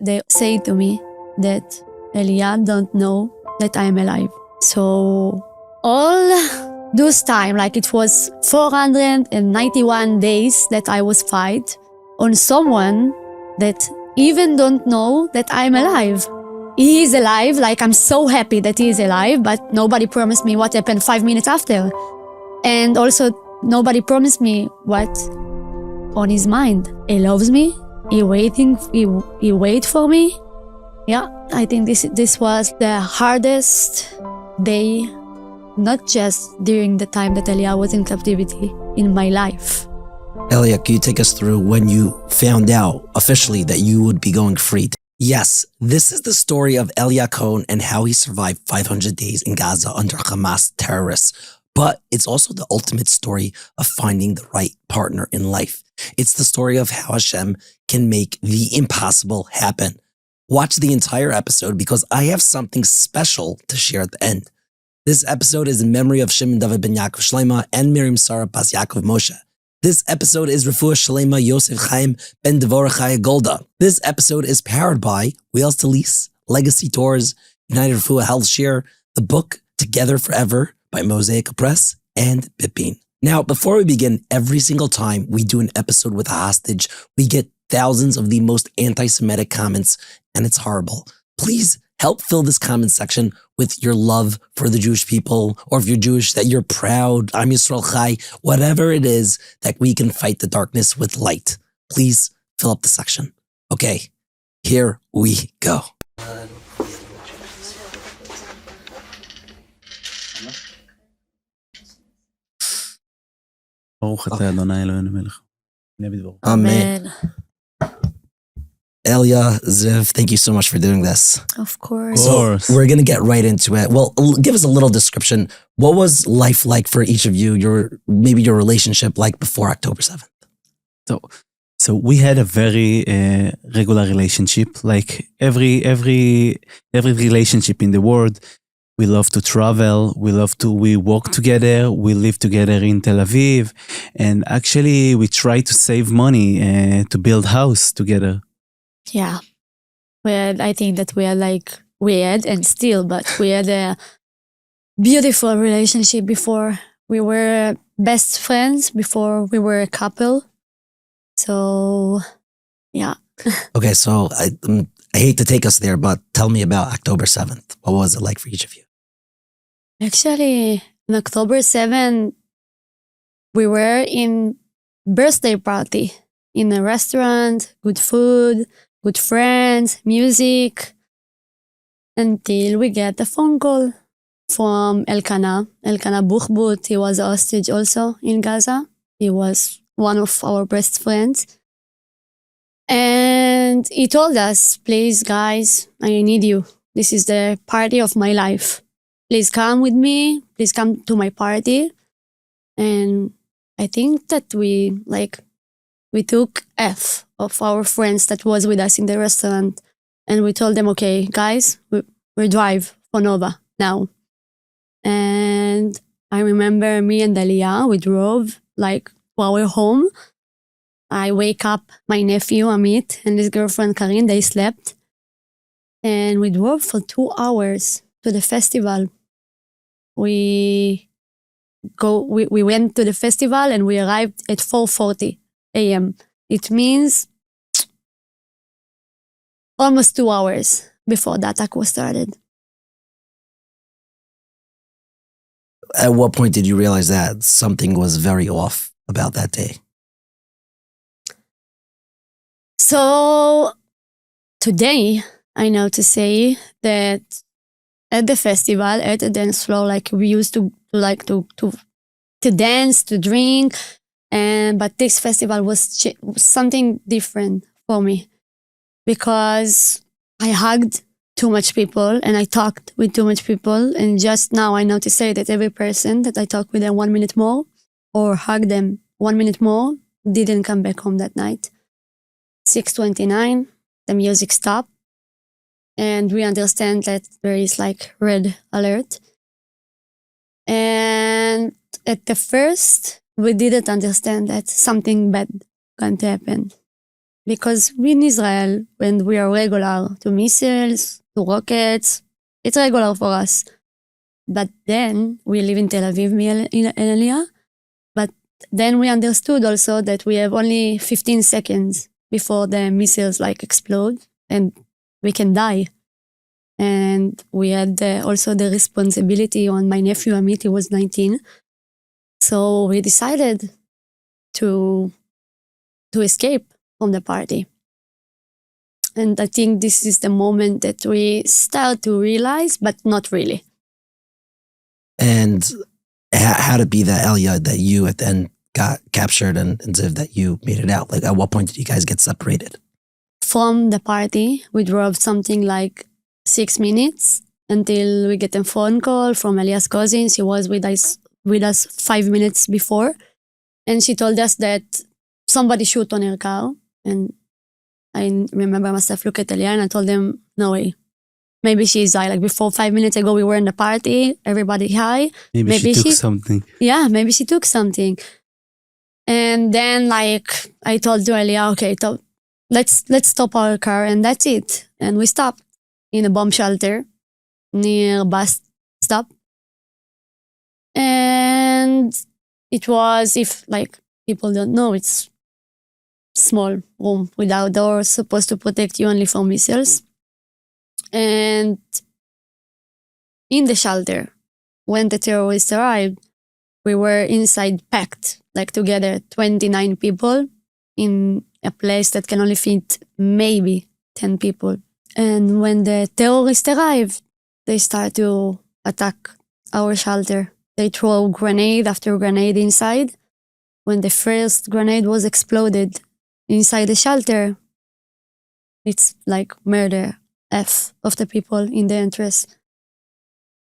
they say to me that Eliya don't know that I'm alive. So all those time, like it was 491 days that I was fight on someone that even don't know that I'm alive. He is alive, like I'm so happy that he is alive, but nobody promised me what happened 5 minutes after. And also nobody promised me what on his mind. He loves me, he wait for me. Yeah, I think this was the hardest day, not just during the time that Eliya was in captivity, in my life. Eliya, can you take us through when you found out officially that you would be going free? Yes, this is the story of Eliya Cohen and how he survived 500 days in Gaza under Hamas terrorists. But it's also the ultimate story of finding the right partner in life. It's the story of how Hashem can make the impossible happen. Watch the entire episode because I have something special to share at the end. This episode is in memory of Shimon David ben Yaakov Shlema and Miriam Sarah Bas Yaakov Moshe. This episode is Refua Shlema Yosef Chaim ben Devorah Chaya Golda. This episode is powered by Wheels to Lease, Legacy Tours, United Refua Healthshare, the book Together Forever by Mosaic Press, and BitBean. Now, before we begin, every single time we do an episode with a hostage, we get thousands of the most anti-Semitic comments, and it's horrible. Please help fill this comment section with your love for the Jewish people, or if you're Jewish, that you're proud, Am Yisrael Chai, whatever it is, that we can fight the darkness with light. Please fill up the section. Okay, here we go. Amen. Eliya, Ziv, thank you so much for doing this. Of course. So we're going to get right into it. Well, give us a little description. What was life like for each of you? Maybe your relationship like before October 7th? So we had a very regular relationship. Like every relationship in the world, we love to travel. We work together. We live together in Tel Aviv, and actually we try to save money to build house together. Yeah. Well, I think that we had and still, but we had a beautiful relationship before. We were best friends before we were a couple. So, yeah. Okay, so I hate to take us there, but tell me about October 7th. What was it like for each of you? Actually, on October 7th, we were in birthday party in a restaurant, good food, good friends, music, until we get a phone call from Elkanah Buchbut. He was a hostage also in Gaza. He was one of our best friends. And he told us, please guys, I need you. This is the party of my life. Please come with me. Please come to my party. And I think that we took F of our friends that was with us in the restaurant, and we told them, okay, guys, we drive for Nova now. And I remember me and Eliya, we drove to our home. I wake up my nephew Amit and his girlfriend Karin, they slept. And we drove for 2 hours to the festival. We went to the festival and we arrived at 4:40 a.m. It means almost 2 hours before the attack was started. At what point did you realize that something was very off about that day? So today, I know to say that at the festival, at the dance floor, we used to dance, to drink, but this festival was something different for me because I hugged too much people and I talked with too much people, and just now I know to say that every person that I talked with them 1 minute more or hugged them 1 minute more didn't come back home that night. 6:29, the music stopped, and we understand that there is red alert. And at the first, we didn't understand that something bad going to happen. because we in Israel, when we are regular to missiles, to rockets, it's regular for us. But then we live in Tel Aviv, me and Eliya. But then we understood also that we have only 15 seconds before the missiles like explode and we can die. And we had also the responsibility on my nephew Amit, he was 19. So we decided to escape from the party. And I think this is the moment that we start to realize, but not really. And how to be that Eliya that you at the end got captured and Ziv that you made it out? Like, at what point did you guys get separated? From the party, we drove something like 6 minutes until we get a phone call from Eliya's cousin. She was with us 5 minutes before. And she told us that somebody shoot on her car. And I remember myself look at Eliya and I told them, no way. Maybe she's high. Like before 5 minutes ago, we were in the party, everybody high. Maybe she took something. Yeah, maybe she took something. And then like I told to Eliya, okay, let's stop our car and that's it. And we stopped in a bomb shelter near bus stop. And it was, if like people don't know, it's small room without doors, supposed to protect you only from missiles. And in the shelter, when the terrorists arrived, we were inside packed, like together, 29 people in a place that can only fit maybe 10 people. And when the terrorists arrived, they started to attack our shelter. They throw grenade after grenade inside. When the first grenade was exploded inside the shelter, it's like murder of the people in the entrance.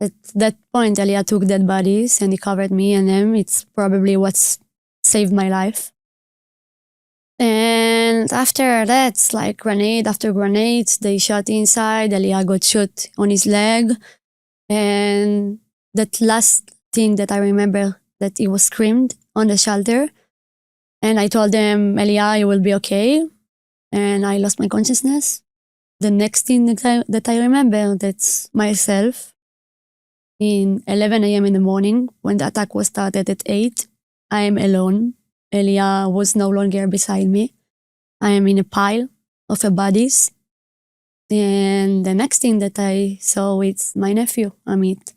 At that point, Eliya took dead bodies and he covered me and them. It's probably what's saved my life. And after that, it's like grenade after grenade. They shot inside. Eliya got shot on his leg. And that last thing that I remember, that he was screamed on the shelter. And I told them, Eliya, you will be okay. And I lost my consciousness. The next thing that I remember, that's myself. In 11 a.m. in the morning, when the attack was started at 8, I am alone. Eliya was no longer beside me. I am in a pile of bodies. And the next thing that I saw is my nephew, Amit,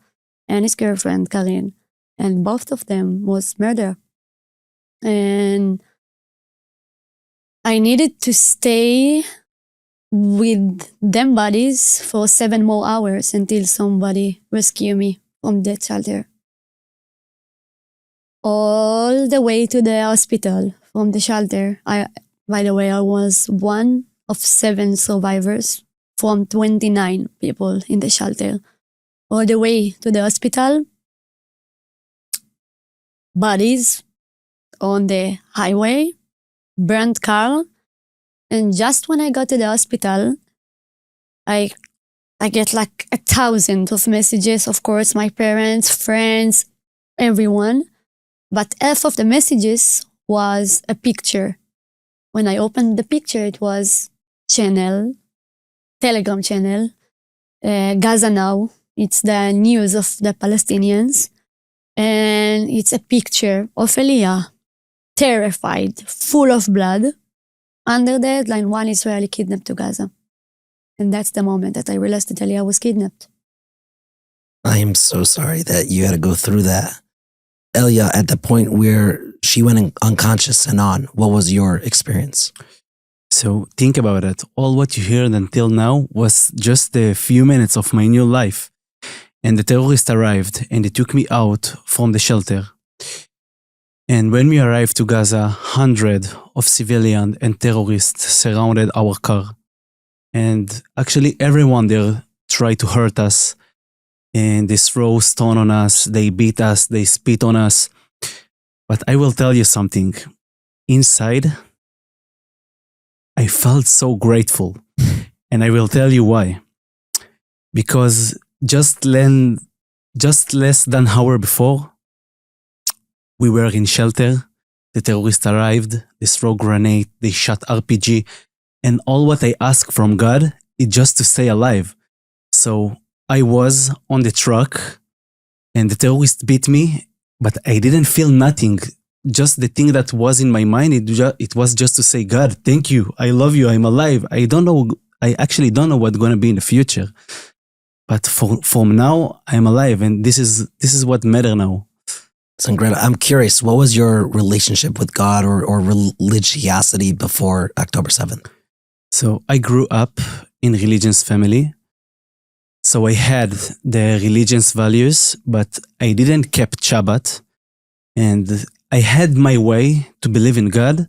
and his girlfriend, Karin. And both of them was murder. And I needed to stay with them bodies for 7 more hours until somebody rescued me from that shelter. All the way to the hospital from the shelter. By the way, I was one of 7 survivors from 29 people in the shelter. All the way to the hospital, bodies on the highway, burnt car. And just when I got to the hospital, I get like 1,000 of messages, of course, my parents, friends, everyone. But half of the messages was a picture. When I opened the picture, it was Telegram channel, Gaza Now. It's the news of the Palestinians. And it's a picture of Eliya, terrified, full of blood. Under the headline, 1 Israeli kidnapped to Gaza. And that's the moment that I realized that Eliya was kidnapped. I am so sorry that you had to go through that. Eliya, at the point where she went unconscious and on, what was your experience? So think about it. All what you heard until now was just a few minutes of my new life. And the terrorists arrived and they took me out from the shelter. And when we arrived to Gaza, hundreds of civilians and terrorists surrounded our car. And actually everyone there tried to hurt us. And they throw stone on us, they beat us, they spit on us. But I will tell you something. Inside, I felt so grateful. And I will tell you why. Because just less than an hour before, we were in shelter. The terrorists arrived, they threw grenade, they shot RPG, And all what I ask from God is just to stay alive. So I was on the truck and the terrorist beat me, but I didn't feel nothing. Just the thing that was in my mind, it was just to say, God, thank you. I love you. I'm alive. I actually don't know what's going to be in the future. But from now, I'm alive. And this is what matters now. So Greta, I'm curious, what was your relationship with God or religiosity before October 7th? So I grew up in religious family. So I had the religious values, but I didn't keep Shabbat. And I had my way to believe in God,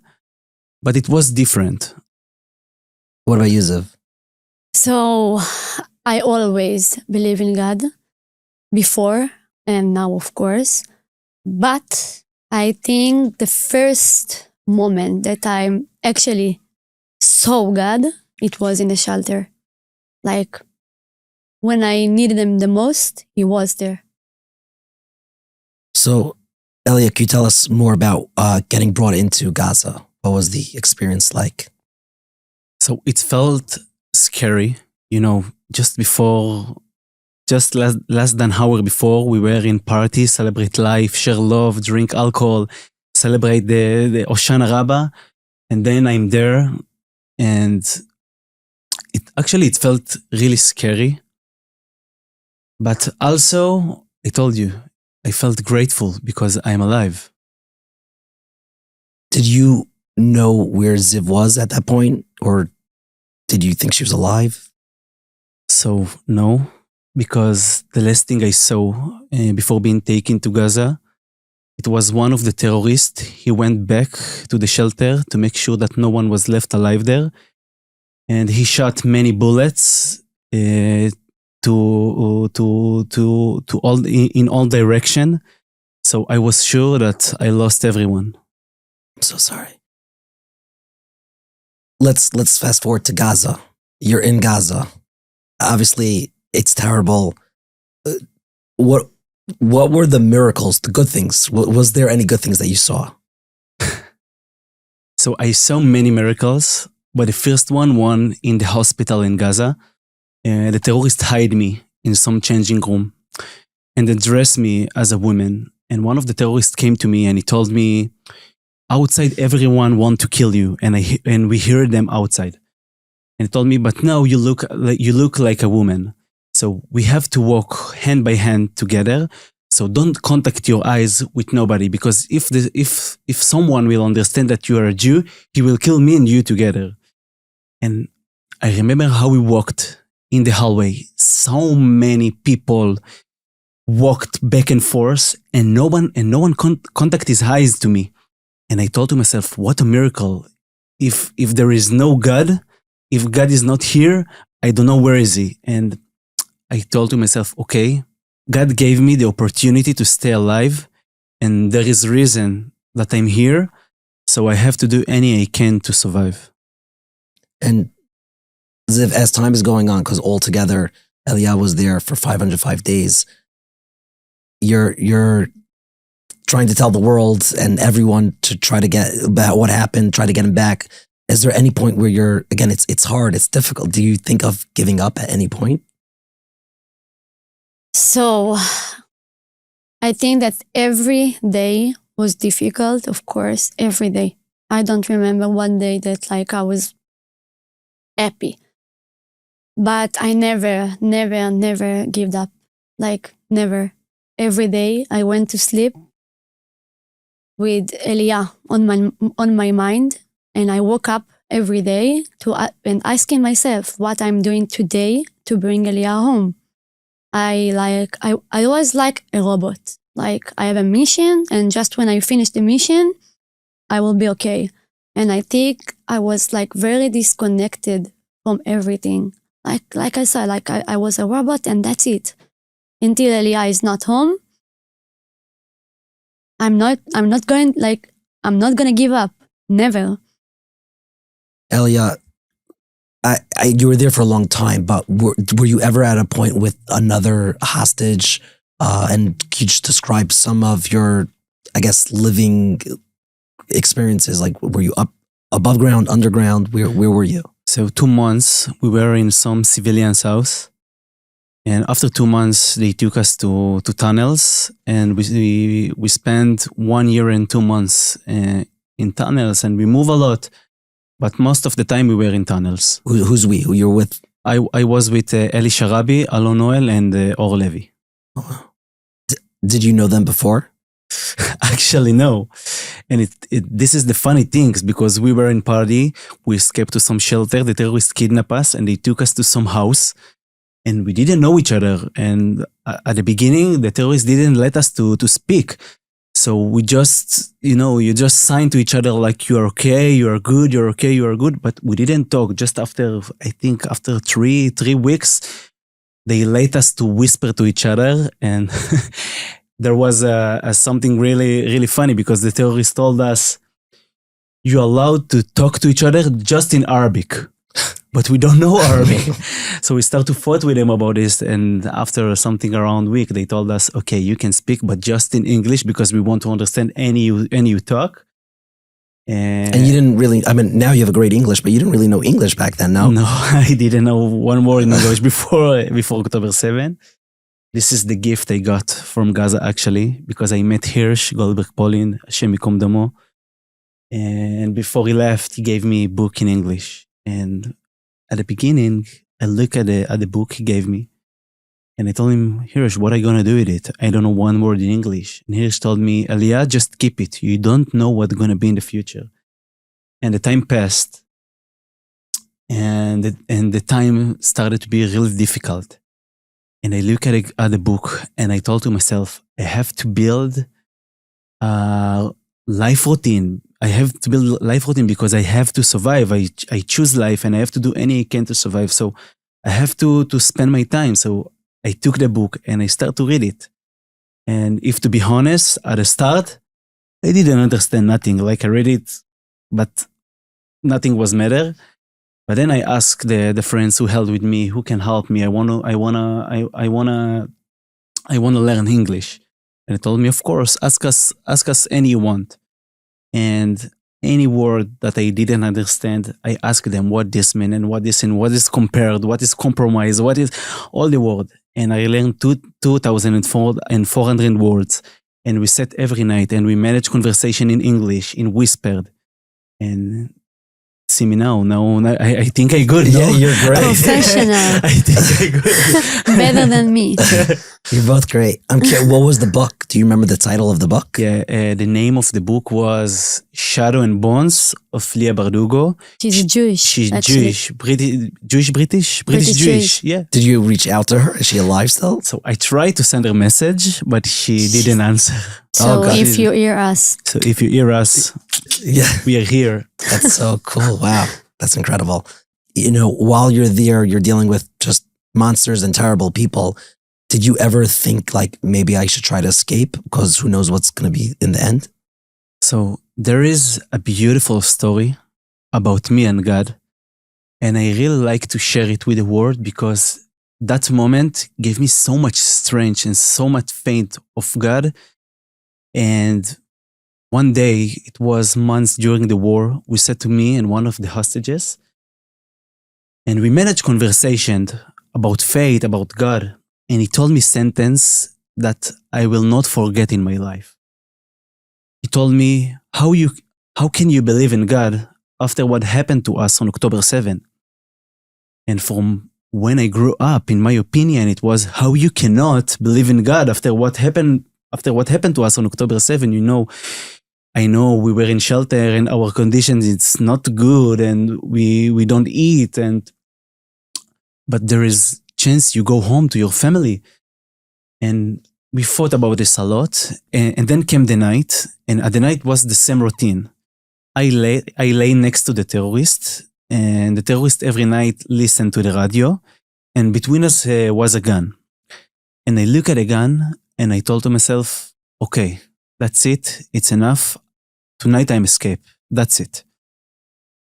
but it was different. What about you, Ziv? So I always believe in God before and now, of course. But I think the first moment that I actually saw God, it was in the shelter. Like when I needed him the most, he was there. So, Eliya, can you tell us more about getting brought into Gaza? What was the experience like? So it felt scary, just less than an hour before, we were in party, celebrate life, share love, drink alcohol, celebrate the Oshana Rabbah. And then I'm there and it felt really scary. But also, I told you, I felt grateful because I'm alive. Did you know where Ziv was at that point? Or did you think she was alive? So, no, because the last thing I saw before being taken to Gaza, it was one of the terrorists. He went back to the shelter to make sure that no one was left alive there. And he shot many bullets in all direction. So I was sure that I lost everyone. I'm so sorry. Let's fast forward to Gaza. You're in Gaza. Obviously, it's terrible. What were the miracles, the good things? Was there any good things that you saw? So I saw many miracles, but the first one in the hospital in Gaza. The terrorists hid me in some changing room and they dressed me as a woman. And one of the terrorists came to me and he told me, outside everyone want to kill you. And we heard them outside. And he told me, but no, you look like a woman. So we have to walk hand by hand together. So don't contact your eyes with nobody, because if someone will understand that you are a Jew, he will kill me and you together. And I remember how we walked in the hallway. So many people walked back and forth, and no one contacted his eyes to me. And I thought to myself, what a miracle! If there is no God, if God is not here, I don't know where is he. And I told to myself, okay, God gave me the opportunity to stay alive, and there is reason that I'm here, so I have to do any I can to survive. And Ziv, as time is going on, because altogether Eliya was there for 505 days, you're trying to tell the world and everyone to try to get about what happened, try to get him back. Is there any point where you're, again, it's hard, it's difficult. Do you think of giving up at any point? So I think that every day was difficult, of course, every day. I don't remember one day that I was happy. But I never gave up. Never. Every day I went to sleep with Eliya on my mind, and I woke up every day and asking myself what I'm doing today to bring Eliya home. I was like a robot. I have a mission, and just when I finish the mission, I will be okay. And I think I was very disconnected from everything. Like I said, I was a robot, and that's it. Until Eliya is not home, I'm not gonna give up. Never. Eliya, you were there for a long time, but were you ever at a point with another hostage? And could you just describe some of your, I guess, living experiences? Were you up above ground, underground? Where were you? So 2 months, we were in some civilian's house. And after 2 months, they took us to tunnels. And we spent 1 year and 2 months in tunnels. And we move a lot. But most of the time, we were in tunnels. Who's we? Who you're with? I was with Eli Sharabi, Alon Noel, and Or Levi. Oh. Did you know them before? Actually, no. And this is the funny things, because we were in party, we escaped to some shelter, the terrorists kidnapped us, and they took us to some house, and we didn't know each other. And at the beginning, the terrorists didn't let us to speak. So we just, you just sign to each other like, you are okay, you are good, you're okay, you are good. But we didn't talk. Just after 3 weeks, they let us to whisper to each other. And there was something really, really funny, because the terrorists told us, you're allowed to talk to each other just in Arabic. But we don't know Arabic. So we start to fight with them about this. And after something around a week, they told us, okay, you can speak, but just in English, because we want to understand any you talk. And you didn't really, now you have a great English, but you didn't really know English back then, no? No, I didn't know one word in English before October 7. This is the gift I got from Gaza, actually, because I met Hersh, Goldberg, Polin, Hashem Yikom Damo. And before he left, he gave me a book in English. And at the beginning, I looked at the book he gave me, and I told him, Hirsch, what are you going to do with it? I don't know one word in English. And Hirsch told me, Eliya, just keep it. You don't know what's going to be in the future. And the time passed, and the time started to be really difficult. And I looked at the book, and I told to myself, I have to build a life routine. I have to build a life routine because I have to survive. I choose life, and I have to do any I can to survive. So I have to spend my time. So I took the book and I started to read it. And if to be honest, at the start, I didn't understand nothing. Like I read it, but nothing was matter. But then I asked the friends who held with me, who can help me. I wanna learn English. And they told me, of course, ask us any you want. And any word that I didn't understand, I asked them what this meant and what this and what is compared, what is compromise, what is all the word. And I learned 2,400 words. And we sat every night and we managed conversation in English, in whispered. And see me now. I think I good. Yeah, no? you're great. Professional. I think I good. Better than me. You're both great. I'm curious, what was the book? Do you remember the title of the book? Yeah, the name of the book was Shadow and Bones of Leah Bardugo. She's Jewish. She's actually. Jewish, British Jewish. Yeah. Did you reach out to her? Is she alive still? So I tried to send her a message, but she didn't answer. So God. if you hear us, So if you hear us, Yeah. we are here. That's so cool. Wow. That's incredible. While you're there, you're dealing with just monsters and terrible people. Did you ever think like maybe I should try to escape because who knows what's going to be in the end? So there is a beautiful story about me and God. And I really like to share it with the world because that moment gave me so much strength and so much faith of God. And one day, it was months during the war, we said to me and one of the hostages, and we managed conversation about faith, about God. And he told me a sentence that I will not forget in my life. He told me, how can you believe in God after what happened to us on October 7? And from when I grew up, in my opinion, it was how you cannot believe in God after what happened to us on October 7. I know we were in shelter and our conditions, it's not good and we don't eat. But there is chance you go home to your family. And we thought about this a lot. And then came the night, and at the night was the same routine. I lay next to the terrorist, and the terrorist every night listened to the radio, and between us was a gun. And I look at the gun and I told to myself, okay, that's it. It's enough. Tonight I'm escape. That's it.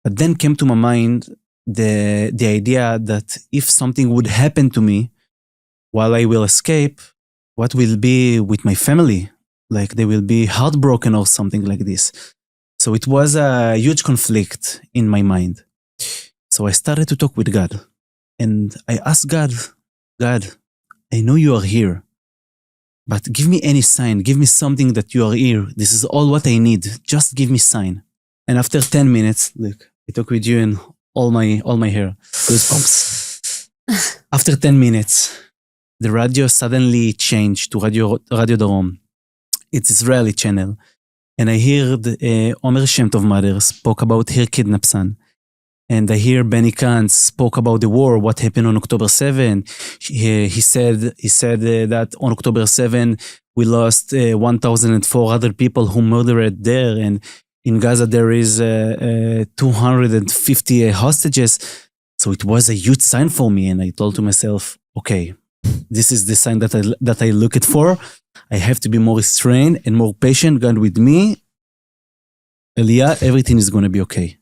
But then came to my mind the idea that if something would happen to me while I will escape, what will be with my family? Like they will be heartbroken or something like this. So it was a huge conflict in my mind. So I started to talk with God. And I asked God, I know you are here, but give me any sign. Give me something that you are here. This is all what I need. Just give me sign. And after 10 minutes, look, I talk with you and all my hair. Goosebumps. After 10 minutes, the radio suddenly changed to Radio Darom. It's Israeli channel. And I heard Omer Shem Tov mother spoke about her kidnapped son. And I hear Benny Kant spoke about the war, what happened on October 7. He said that on October 7, we lost 1,004 other people who murdered there. And in Gaza, there is 250 hostages. So it was a huge sign for me. And I told to myself, okay, this is the sign that I look it for. I have to be more restrained and more patient. God with me. Eliya, everything is going to be okay.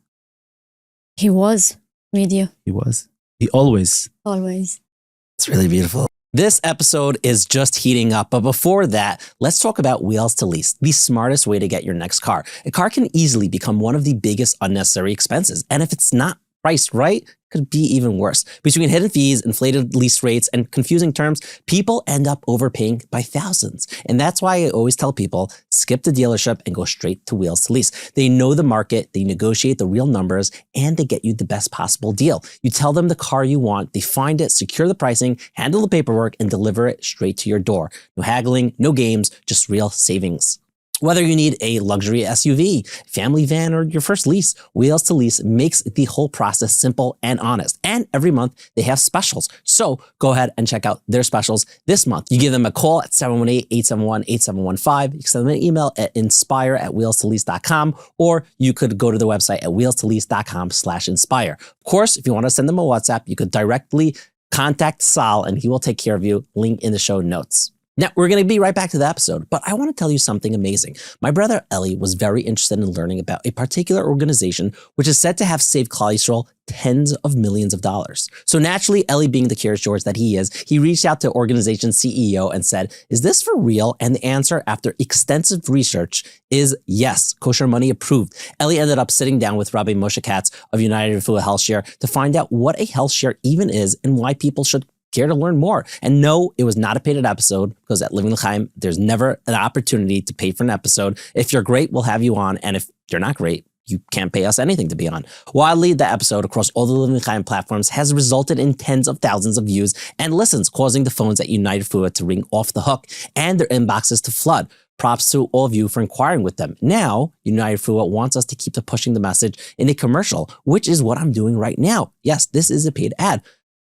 He was with you. He was. He always. Always. It's really beautiful. This episode is just heating up, but before that, let's talk about Wheels to Lease, the smartest way to get your next car. A car can easily become one of the biggest unnecessary expenses, and if it's not priced right, could be even worse. Between hidden fees, inflated lease rates, and confusing terms, people end up overpaying by thousands. And that's why I always tell people, skip the dealership and go straight to Wheels to Lease. They know the market, they negotiate the real numbers, and they get you the best possible deal. You tell them the car you want, they find it, secure the pricing, handle the paperwork, and deliver it straight to your door. No haggling, no games, just real savings. Whether you need a luxury SUV, family van, or your first lease, Wheels to Lease makes the whole process simple and honest. And every month they have specials. So go ahead and check out their specials this month. You give them a call at 718-871-8715. You can send them an email at inspire@wheelstolease.com, or you could go to the website at wheelstolease.com/inspire. Of course, if you want to send them a WhatsApp, you could directly contact Sal and he will take care of you. Link in the show notes. Now, we're going to be right back to the episode, but I want to tell you something amazing. My brother Eli was very interested in learning about a particular organization which is said to have saved Klal Yisrael tens of millions of dollars. So naturally, Eli, being the curious George that he is, he reached out to the organization's CEO and said, is this for real? And the answer, after extensive research, is yes, kosher money approved. Eli ended up sitting down with Rabbi Moshe Katz of United Refua Healthshare to find out what a Healthshare even is and why people should care to learn more. And no, it was not a paid episode, because at Living L'Chaim, there's never an opportunity to pay for an episode. If you're great, we'll have you on. And if you're not great, you can't pay us anything to be on. Wildly, the episode across all the Living L'Chaim platforms has resulted in tens of thousands of views and listens, causing the phones at United Refua to ring off the hook and their inboxes to flood. Props to all of you for inquiring with them. Now, United Refua wants us to keep pushing the message in a commercial, which is what I'm doing right now. Yes, this is a paid ad.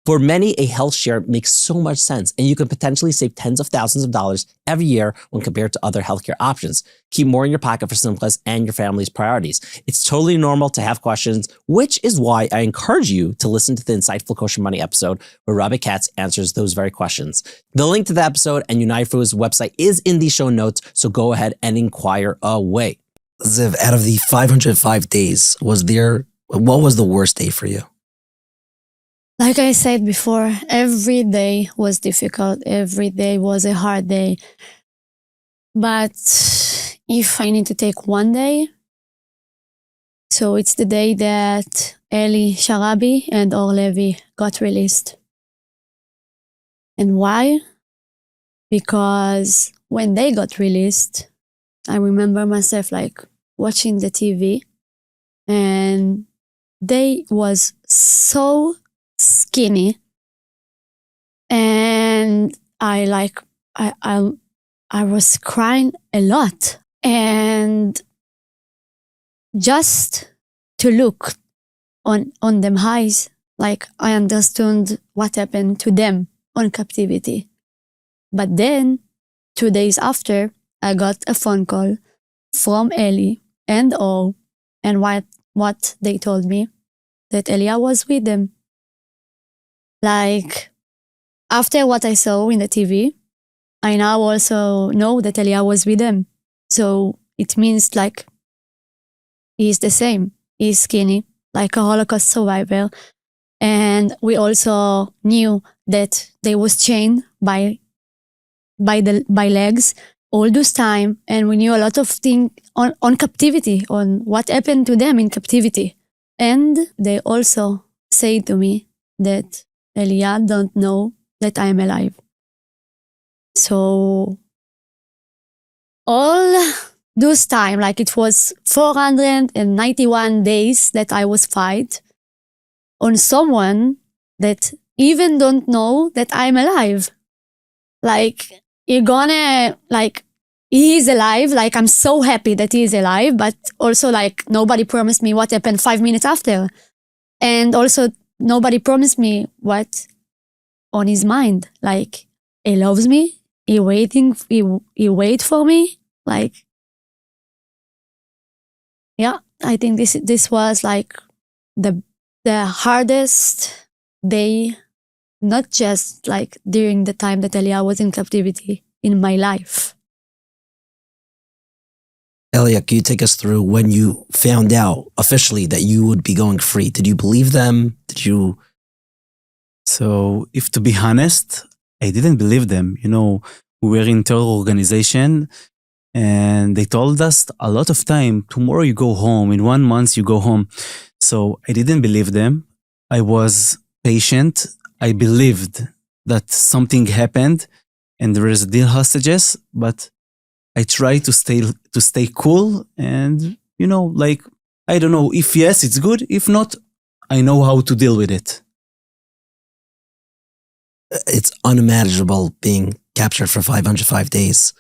For many, a health share makes so much sense, and you can potentially save tens of thousands of dollars every year when compared to other healthcare options. Keep more in your pocket for Simchas and your family's priorities. It's totally normal to have questions, which is why I encourage you to listen to the Insightful Kosher Money episode where Rabbi Katz answers those very questions. The link to the episode and United Refuah's website is in the show notes, so go ahead and inquire away. Ziv, out of the 505 days, what was the worst day for you? Like I said before, every day was difficult. Every day was a hard day. But if I need to take one day, so it's the day that Eli Sharabi and Or Levi got released. And why? Because when they got released, I remember myself like watching the TV, and they was so skinny, and I was crying a lot, and just to look on them eyes, like I understood what happened to them on captivity. But then 2 days after, I got a phone call from Eli and Or, and what they told me, that Eliya was with them. Like, after what I saw in the TV, I now also know that Eliya was with them. So it means like he's the same. He's skinny, like a Holocaust survivor. And we also knew that they was chained by legs all this time. And we knew a lot of things on captivity, on what happened to them in captivity. And they also say to me that Eliya don't know that I'm alive. So all those time, like it was 491 days that I was fight on someone that even don't know that I'm alive. Like, you're gonna, like, he is alive. Like, I'm so happy that he is alive, but also, like, nobody promised me what happened 5 minutes after. And also, nobody promised me what on his mind. Like, he loves me. He wait for me. Like, yeah, I think this was like the hardest day, not just like during the time that Eliya was in captivity, in my life. Eliya, can you take us through when you found out officially that you would be going free? Did you believe them? Did you? So, if to be honest, I didn't believe them. You know, we were in terror organization and they told us a lot of time, tomorrow you go home, in 1 month you go home. So I didn't believe them. I was patient. I believed that something happened and there is still hostages, but I tried to stay cool and, you know, like, I don't know, if yes, it's good. If not, I know how to deal with it. It's unimaginable being captured for 505 days.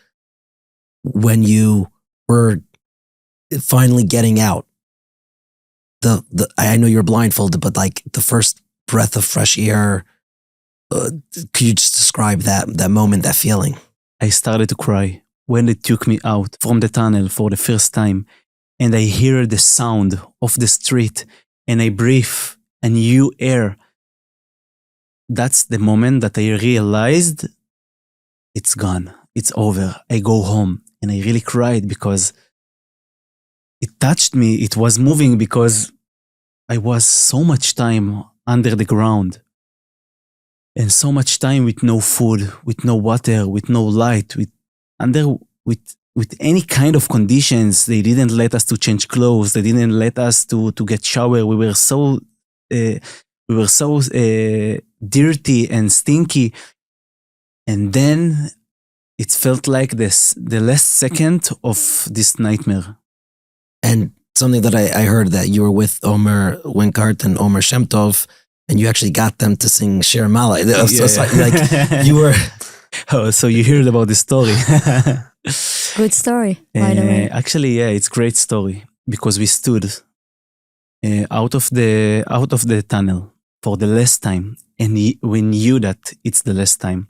When you were finally getting out, I know you're blindfolded, but like the first breath of fresh air, could you just describe that moment, that feeling? I started to cry when they took me out from the tunnel for the first time, and I hear the sound of the street, and I breathe a new air. That's the moment that I realized it's gone, it's over. I go home, and I really cried because it touched me. It was moving because I was so much time under the ground and so much time with no food, with no water, with no light, with any kind of conditions. They didn't let us to change clothes. They didn't let us to get shower. We were so dirty and stinky. And then it felt like the last second of this nightmare. And something that I heard that you were with Omer Winkart and Omer Shem Tov, and you actually got them to sing Shir Mala. Like you were. Oh, so you heard about the story. Good story, by the way. Actually, yeah, it's a great story because we stood out of the tunnel for the last time, and we knew that it's the last time,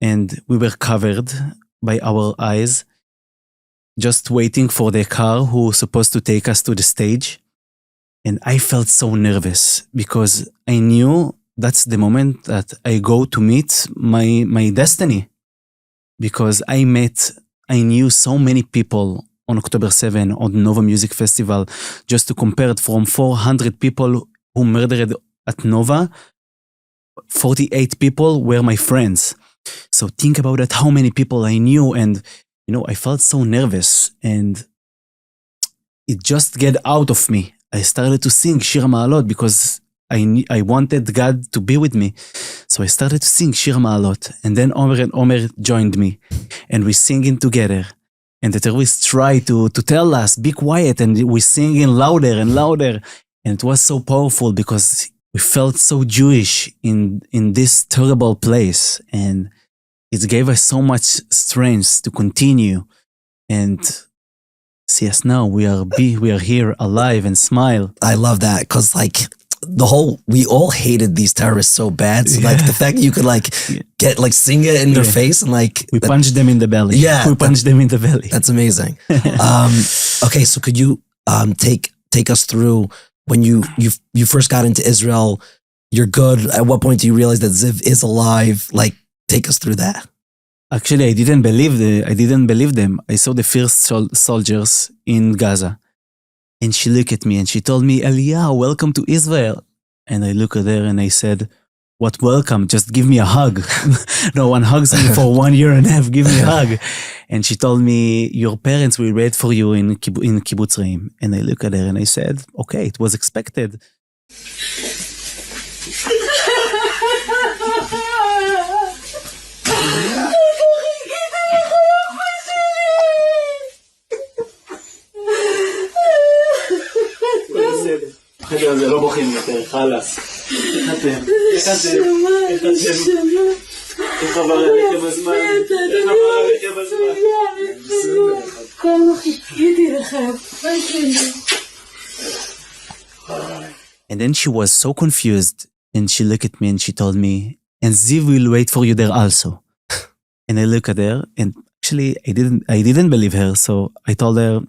and we were covered by our eyes, just waiting for the car who was supposed to take us to the stage. And I felt so nervous because I knew that's the moment that I go to meet my destiny. Because I knew so many people on October 7 on the Nova Music Festival. Just to compare it, from 400 people who murdered at Nova, 48 people were my friends. So think about it, how many people I knew, and you know, I felt so nervous and it just get out of me. I started to sing Shir Ma'alot because I wanted God to be with me. So I started to sing Shir Ma'alot, and then Omer and Omer joined me and we singing together. And the terrorists tried to tell us, be quiet, and we singing louder and louder. And it was so powerful because we felt so Jewish in this terrible place. And it gave us so much strength to continue. And see us now, we are here alive and smile. I love that because like we all hated these terrorists so bad. So like the fact that you could like get like sing it in their face and like we punched them in the belly. Yeah, we punched them in the belly. That's amazing. Okay, so could you take us through when you first got into Israel? You're good. At what point do you realize that Ziv is alive? Like, take us through that. Actually, I didn't believe them. I saw the first soldiers in Gaza. And she looked at me and she told me, Eliya, welcome to Israel. And I looked at her and I said, what welcome? Just give me a hug. No one hugs me for 1.5 years. Give me a hug. And she told me, your parents will wait for you in Kibbutz Reim. And I looked at her and I said, okay, it was expected. במקרה הזה לא בוכים יותר, חלאס. איך אתם? איך עבר עליכם הזמן? כל מה חיכיתי לכם. And then she was so confused, and she looked at me and she told me, and Ziv will wait for you there also. And I look at her, and actually I didn't believe her, so I told her,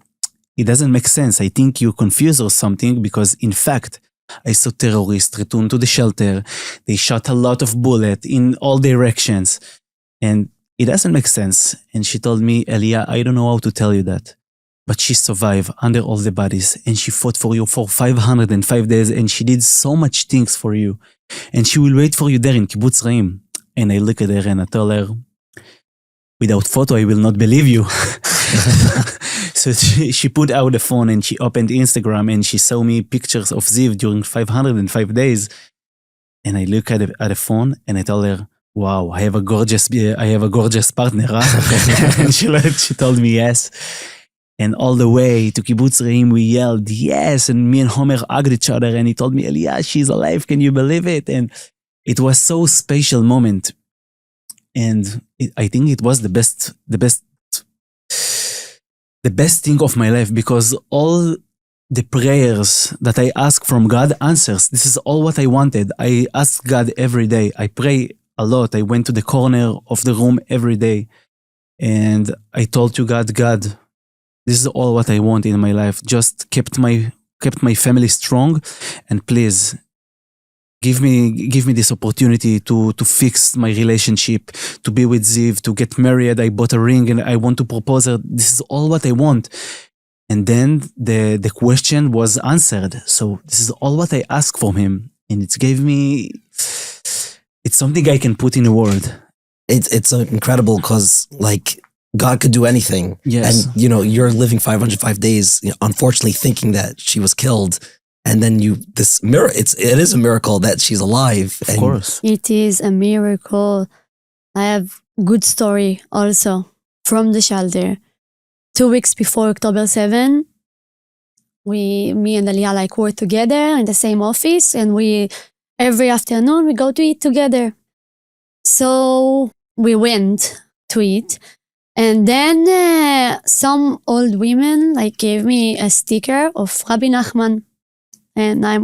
it doesn't make sense. I think you're confused or something, because in fact, I saw terrorists return to the shelter. They shot a lot of bullets in all directions, and it doesn't make sense. And she told me, Eliya, I don't know how to tell you that, but she survived under all the bodies, and she fought for you for 505 days, and she did so much things for you, and she will wait for you there in Kibbutz Reim. And I look at her and I tell her, without photo, I will not believe you. So she put out the phone and she opened Instagram and she saw me pictures of Ziv during 505 days. And I look at the phone and I tell her, wow, I have a gorgeous partner. Huh? And she told me yes. And all the way to Kibbutz Reim, we yelled, yes. And me and Homer hugged each other. And he told me, Eliya, she's alive. Can you believe it? And it was so special moment. And I think it was the best thing of my life, because all the prayers that I ask from God answers. This is all what I wanted. I ask God every day. I pray a lot. I went to the corner of the room every day. And I told to God, this is all what I want in my life. Just kept my family strong, and please give me this opportunity to fix my relationship, to be with Ziv, to get married. I bought a ring and I want to propose her. This is all what I want. And then the question was answered. So this is all what I asked from him. And it gave me, it's something I can put in a word. It's incredible because like God could do anything. Yes. And you're living 505 days, unfortunately thinking that she was killed. And then it is a miracle that she's alive. Of course. It is a miracle. I have good story also from the shelter. 2 weeks before October 7, me and Eliya work together in the same office, and every afternoon we go to eat together. So we went to eat, and then some old women gave me a sticker of Rabbi Nachman. And I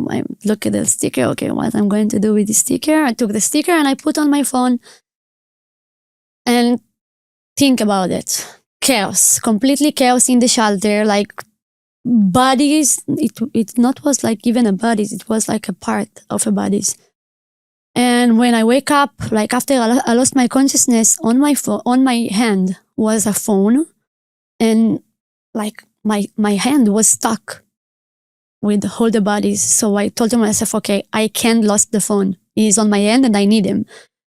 look at the sticker, okay, what I'm going to do with the sticker? I took the sticker and I put on my phone. And think about it. Chaos, completely chaos in the shelter, bodies. It not was even a bodies, it was a part of a bodies. And when I wake up, after I lost my consciousness, on my hand was a phone, and my hand was stuck with all the bodies. So I told myself, okay, I can't lose the phone. He's on my hand and I need him.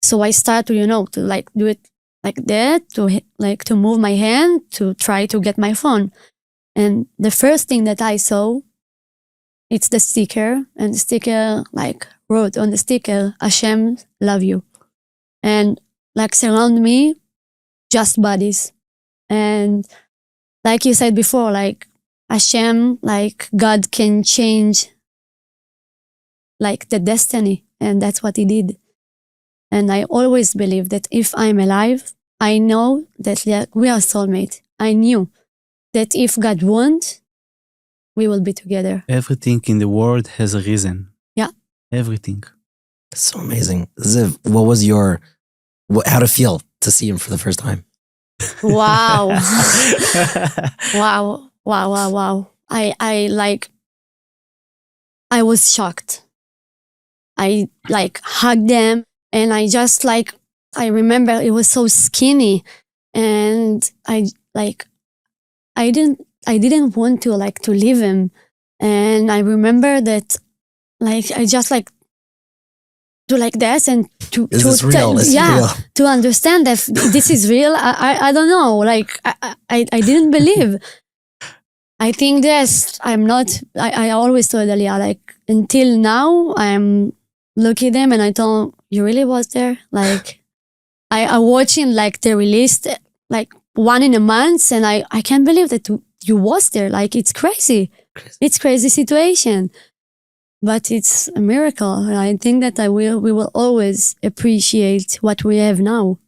So I start to, to do it like that, to move my hand to try to get my phone. And the first thing that I saw, it's the sticker, and the sticker wrote on the sticker, Hashem love you. And surround me, just bodies. And like you said before, Hashem, God can change the destiny, and that's what he did. And I always believe that if I'm alive, I know that we are soulmates. I knew that if God wants, we will be together. Everything in the world has a reason. Yeah. Everything. That's so amazing. Ziv, what was how to feel to see him for the first time? Wow. Wow. I was shocked. I hugged them, and I just I remember it was so skinny, and I didn't want to leave him. And I remember that I just do this, and is this real? Real? To understand that this is real. I don't know. I didn't believe. I think I'm not. I always told Eliya, until now, I'm looking at them and I told him, you really was there? I'm watching the release, one in a month, and I can't believe that you was there. It's crazy. It's crazy situation. but it's a miracle. I think that we will always appreciate what we have now.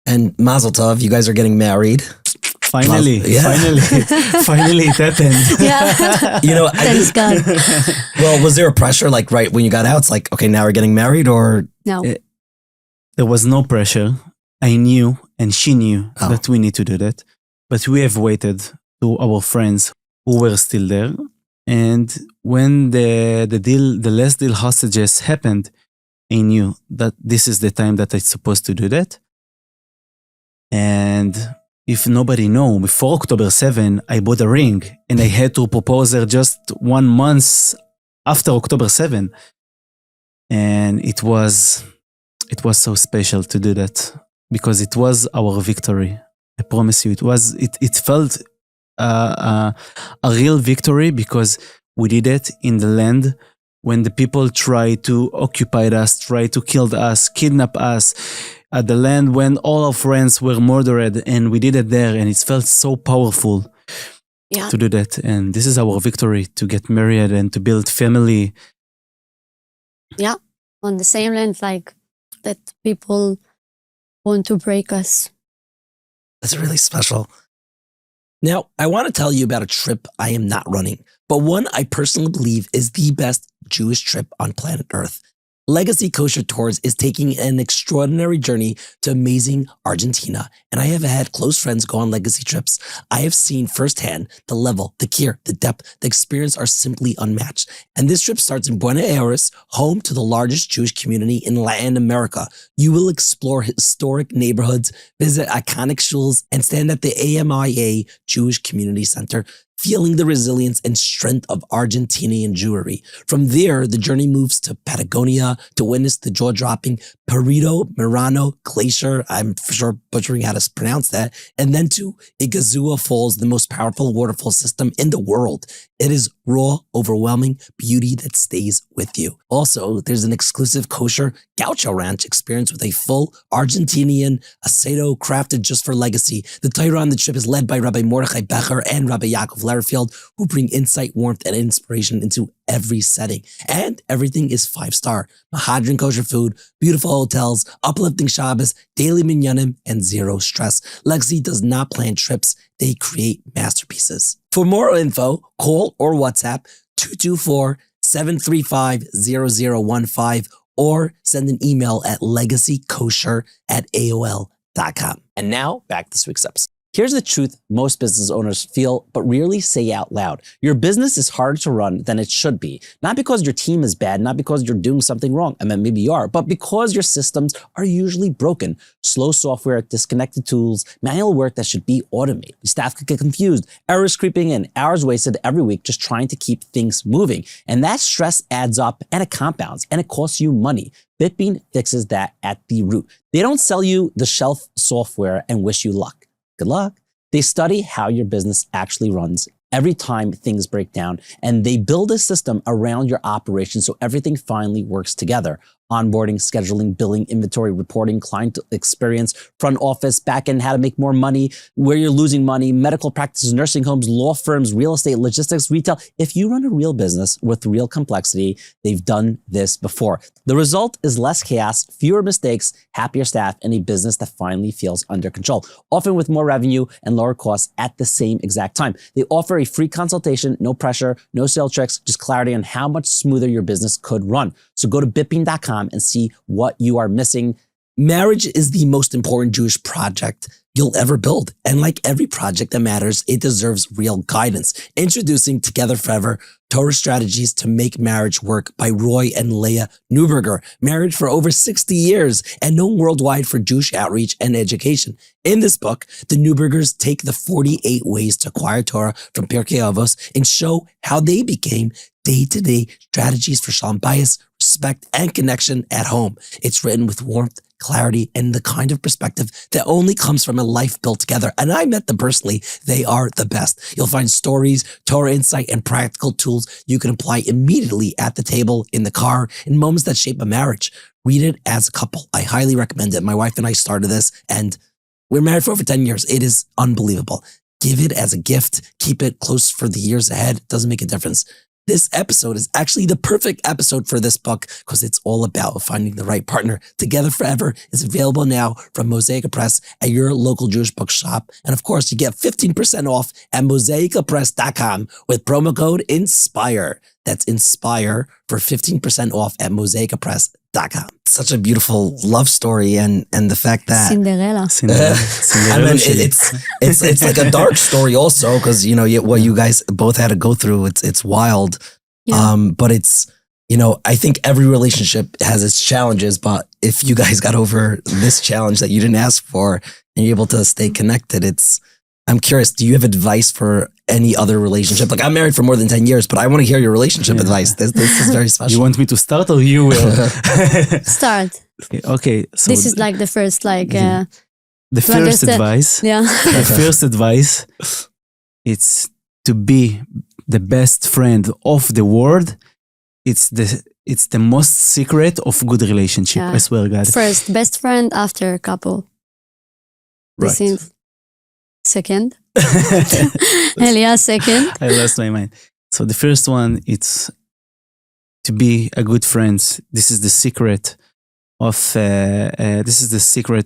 And Mazel Tov, you guys are getting married. Finally, finally it happened. Yeah. You know, Thanks God. well, was there a pressure like right when you got out? It's like, okay, now we're getting married, or No. There was no pressure. I knew and she knew that we need to do that. But we have waited to our friends who were still there. And when the last deal hostages happened, I knew that this is the time that I'm supposed to do that. And if nobody know, before October 7, I bought a ring and I had to propose her just 1 month after October 7. And it was so special to do that because it was our victory. I promise you, it felt a real victory because we did it in the land when the people try to occupy us, try to kill us, kidnap us, at the land when all our friends were murdered, and we did it there, and it felt so powerful to do that. And this is our victory, to get married and to build family. Yeah, on the same land, like that people want to break us. that's really special. Now, I want to tell you about a trip I am not running, but one I personally believe is the best Jewish trip on planet Earth. Legacy Kosher Tours is taking an extraordinary journey to amazing Argentina, and I have had close friends go on legacy trips. I have seen firsthand the level, the care, the depth, the experience are simply unmatched. And this trip starts in Buenos Aires, home to the largest Jewish community in Latin America. You will explore historic neighborhoods, visit iconic shuls, and stand at the AMIA Jewish Community Center, feeling the resilience and strength of Argentinian Jewry. From there, the journey moves to Patagonia to witness the jaw-dropping Perito Moreno Glacier, I'm for sure butchering how to pronounce that, and then to Iguazú Falls, the most powerful waterfall system in the world. It is raw, overwhelming beauty that stays with you. Also, there's an exclusive kosher gaucho ranch experience with a full Argentinian asado crafted just for legacy. The Torah on the trip is led by Rabbi Mordechai Becher and Rabbi Yaakov, who bring insight, warmth, and inspiration into every setting. And everything is 5-star. Mahadran kosher food, beautiful hotels, uplifting Shabbos, daily minyanim, and zero stress. Legacy does not plan trips. They create masterpieces. For more info, call or WhatsApp 224-735-0015 or send an email at legacykosher@aol.com. And now, back to this week's episode. Here's the truth most business owners feel, but rarely say out loud. Your business is harder to run than it should be. Not because your team is bad, not because you're doing something wrong. I mean, maybe you are, but because your systems are usually broken. Slow software, disconnected tools, manual work that should be automated. Staff could get confused, errors creeping in, hours wasted every week just trying to keep things moving. And that stress adds up and it compounds and it costs you money. BitBean fixes that at the root. They don't sell you the shelf software and wish you luck. Good luck. They study how your business actually runs every time things break down, and they build a system around your operation so everything finally works together. Onboarding, scheduling, billing, inventory, reporting, client experience, front office, back end, how to make more money, where you're losing money, medical practices, nursing homes, law firms, real estate, logistics, retail. If you run a real business with real complexity, they've done this before. The result is less chaos, fewer mistakes, happier staff, and a business that finally feels under control, often with more revenue and lower costs at the same exact time. They offer a free consultation, no pressure, no sales tricks, just clarity on how much smoother your business could run. So go to bitbean.com and see what you are missing. Marriage is the most important Jewish project you'll ever build. And like every project that matters, it deserves real guidance. Introducing Together Forever, Torah Strategies to Make Marriage Work by Roy and Leah Neuberger, married for over 60 years and known worldwide for Jewish outreach and education. In this book, the Neubergers take the 48 ways to acquire Torah from Pirkei Avos and show how they became day-to-day strategies for shalom bayis, respect, and connection at home. It's written with warmth, clarity, and the kind of perspective that only comes from a life built together. And I met them personally. They are the best. You'll find stories, Torah insight, and practical tools you can apply immediately at the table, in the car, in moments that shape a marriage. Read it as a couple. I highly recommend it. My wife and I started this, and we're married for over 10 years. It is unbelievable. Give it as a gift. Keep it close for the years ahead. Doesn't make a difference. this episode is actually the perfect episode for this book because it's all about finding the right partner. Together Forever is available now from Mosaic Press at your local Jewish bookshop. And of course, you get 15% off at mosaicapress.com with promo code INSPIRE. That's INSPIRE for 15% off at mosaicapress.com. Such a beautiful love story, and the fact that Cinderella. I mean, it's like a dark story also because what you guys both had to go through. It's wild, but it's I think every relationship has its challenges. But if you guys got over this challenge that you didn't ask for and you're able to stay connected, I'm curious. Do you have advice for any other relationship? Like I'm married for more than 10 years, but I want to hear your relationship advice. This is very special. You want me to start or you will? Start. Okay. So This is like the first, the first understand. advice. yeah. The first advice, it's to be the best friend of the world. It's the most secret of good relationship. Yeah. I swear, God. First, best friend after couple. This Right. is second. Eliya, second. I lost my mind. So the first one, it's to be a good friend. This is the secret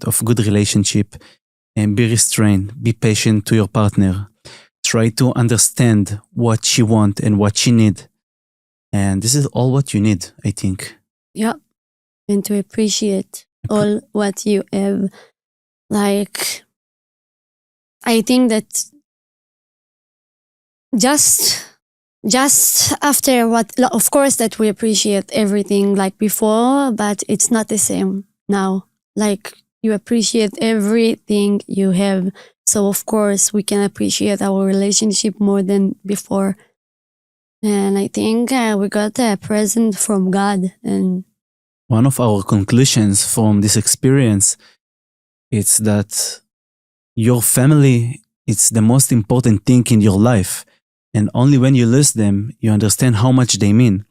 of good relationship. And be restrained. Be patient to your partner. Try to understand what she wants and what she needs. And this is all what you need, I think. Yeah. And to appreciate all what you have. Like, I think that just after of course that we appreciate everything like before, but it's not the same now. Like you appreciate everything you have. So of course we can appreciate our relationship more than before. And I think we got a present from God. And one of our conclusions from this experience is that your family, it's the most important thing in your life. And only when you lose them, you understand how much they mean.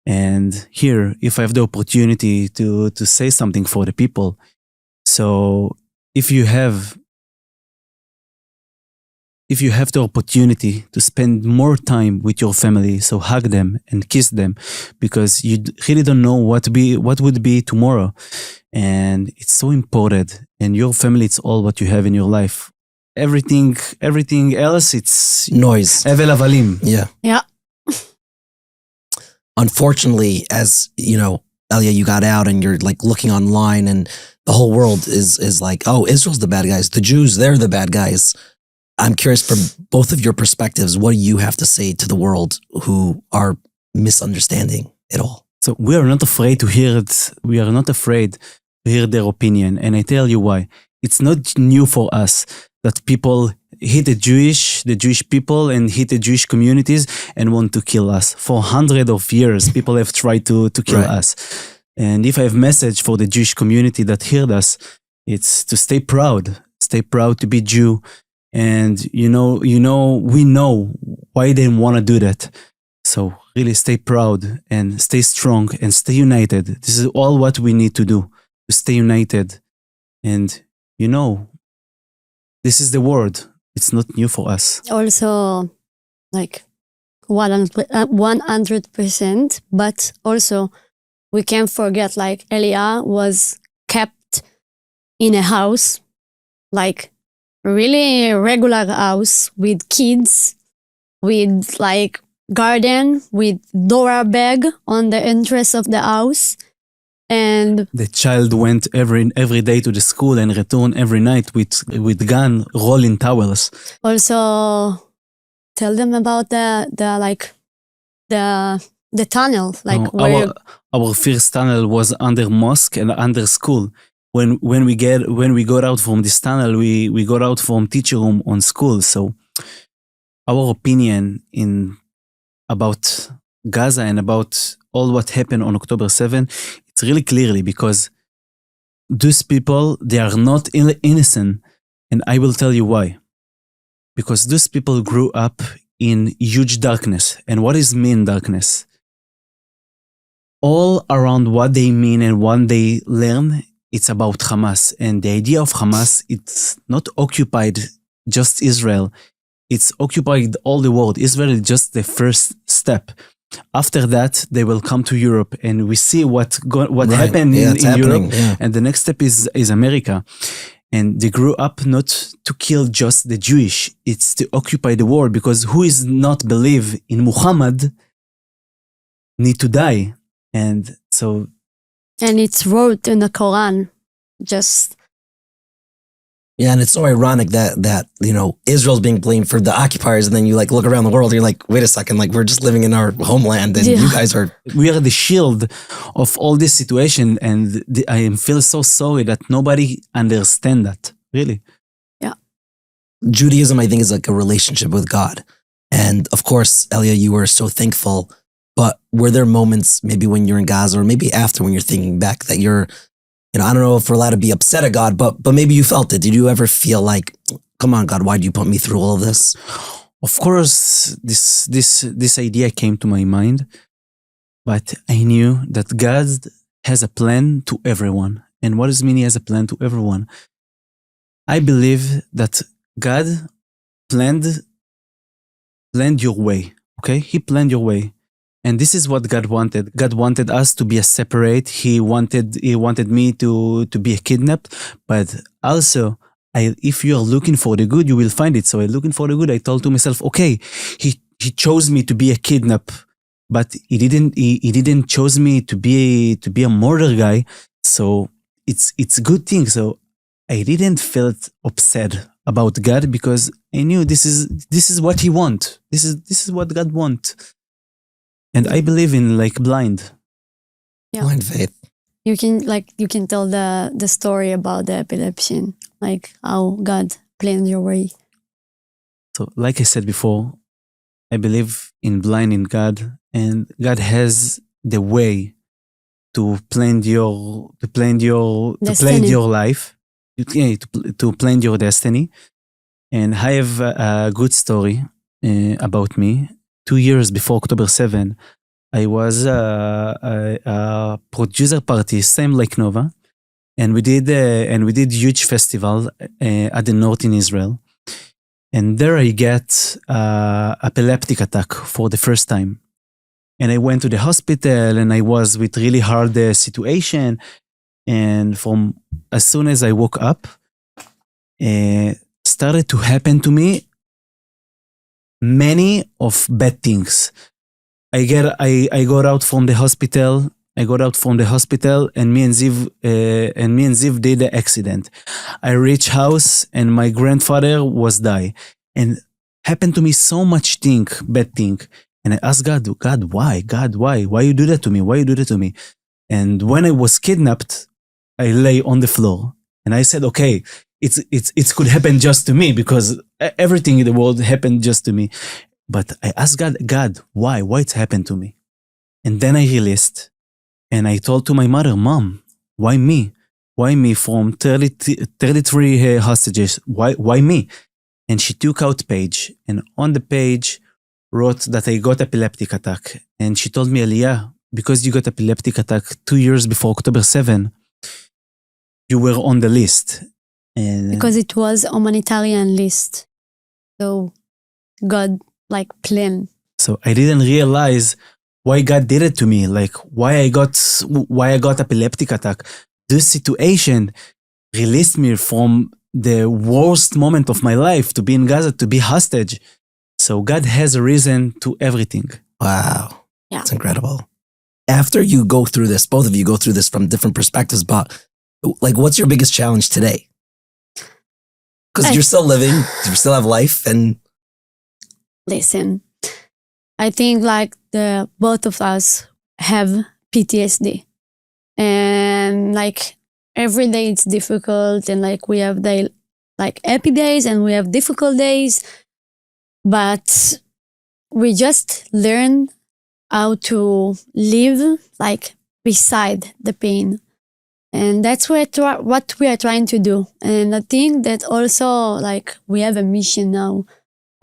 And here, if I have the opportunity to say something for the people, so if you have the opportunity to spend more time with your family, so hug them and kiss them, because you really don't know what would be tomorrow. And it's so important. And your family, it's all what you have in your life. Everything else, it's Noise. Evel avalim. yeah. Unfortunately, as Eliya, you got out and you're like looking online and the whole world is like, oh, Israel's the bad guys. The Jews, they're the bad guys. I'm curious from both of your perspectives, what do you have to say to the world who are misunderstanding it all? So we are not afraid to hear it. We are not afraid to hear their opinion. And I tell you why. It's not new for us that people hate the Jewish people and hate the Jewish communities and want to kill us. For hundreds of years, people have tried to kill us. And if I have a message for the Jewish community that heard us, it's to stay proud to be Jew. And we know why they want to do that. So really stay proud and stay strong and stay united. This is all what we need to do, to stay united. And this is the word. It's not new for us. Also, like 100%, but also we can't forget like Eliya was kept in a house, like really regular house with kids, with like garden, with Dora bag on the entrance of the house. And the child went every day to the school and returned every night with gun, rolling towels. Also, tell them about the tunnel, like our first tunnel was under mosque and under school. When we got out from this tunnel, we got out from teacher room on school. So our opinion about Gaza and about all what happened on October 7, it's really clearly because those people, they are not innocent. And I will tell you why. Because those people grew up in huge darkness. And what is mean darkness? All around what they mean and what they learn, it's about Hamas. And the idea of Hamas, it's not occupied just Israel. It's occupied all the world. Israel is just the first step. After that, they will come to Europe, and we see what Right. happened Yeah, in it's happening. Europe. Yeah. And the next step is America. And they grew up not to kill just the Jewish, it's to occupy the world, because who is not believe in Muhammad need to die. And so And it's wrote in the Quran. Just Yeah, and it's so ironic that Israel's being blamed for the occupiers, and then you like look around the world, and you're like, wait a second, like we're just living in our homeland, and you guys are. we are the shield of all this situation, and I feel so sorry that nobody understand that, really. Judaism, I think, is like a relationship with God, and of course, Eliya, you were so thankful. But were there moments, maybe when you're in Gaza, or maybe after, when you're thinking back, that you're, I don't know if we're allowed to be upset at God, but maybe you felt it. Did you ever feel like, come on, God, why did you put me through all of this? Of course, this idea came to my mind, but I knew that God has a plan to everyone. And what does mean He has a plan to everyone? I believe that God planned your way. Okay, He planned your way. And this is what God wanted. God wanted us to be a separate. He wanted me to be a kidnapped. But also, if you are looking for the good, you will find it. So I looking for the good. I told to myself, okay, he chose me to be a kidnap, but he didn't chose me to be a murder guy. So it's a good thing. So I didn't feel upset about God, because I knew this is what He want. This is what God want. And I believe in like blind. Yeah. Blind faith. you can tell the story about the epilepsy, like how God planned your way. So like I said before, I believe in blind in God, and God has the way to plan your life, to plan your destiny. And I have a good story about me. 2 years before October 7, I was a producer party, same like Nova, and we did huge festival at the north in Israel. And there I get epileptic attack for the first time. And I went to the hospital, and I was with really hard situation. And from as soon as I woke up, started to happen to me many of bad things. I got out from the hospital. And me and Ziv did the accident. I reached house, and my grandfather was die. And happened to me so much bad thing. And I asked God, why? God, why? Why you do that to me? Why you do that to me? And when I was kidnapped, I lay on the floor, and I said, okay, it could happen just to me, because everything in the world happened just to me. But I asked God, why? Why it's happened to me? And then I released, and I told to my mother, Mom, why me? Why me from 33 hostages? Why me? And she took out page, and on the page wrote that I got epileptic attack. And she told me, Eliya, because you got epileptic attack 2 years before October 7, you were on the list. And Because it was a humanitarian list. So God planned. So I didn't realize why God did it to me, like why I got epileptic attack. This situation released me from the worst moment of my life, to be in Gaza, to be hostage. So God has a reason to everything. Wow. Yeah. That's incredible. After you go through this, both of you go through this from different perspectives, but like, what's your biggest challenge today? Because you're still living, you still have life, and Listen, I think both of us have PTSD, and every day it's difficult, and we have happy days and we have difficult days, but we just learn how to live beside the pain. And that's what we are trying to do. And I think that also we have a mission now.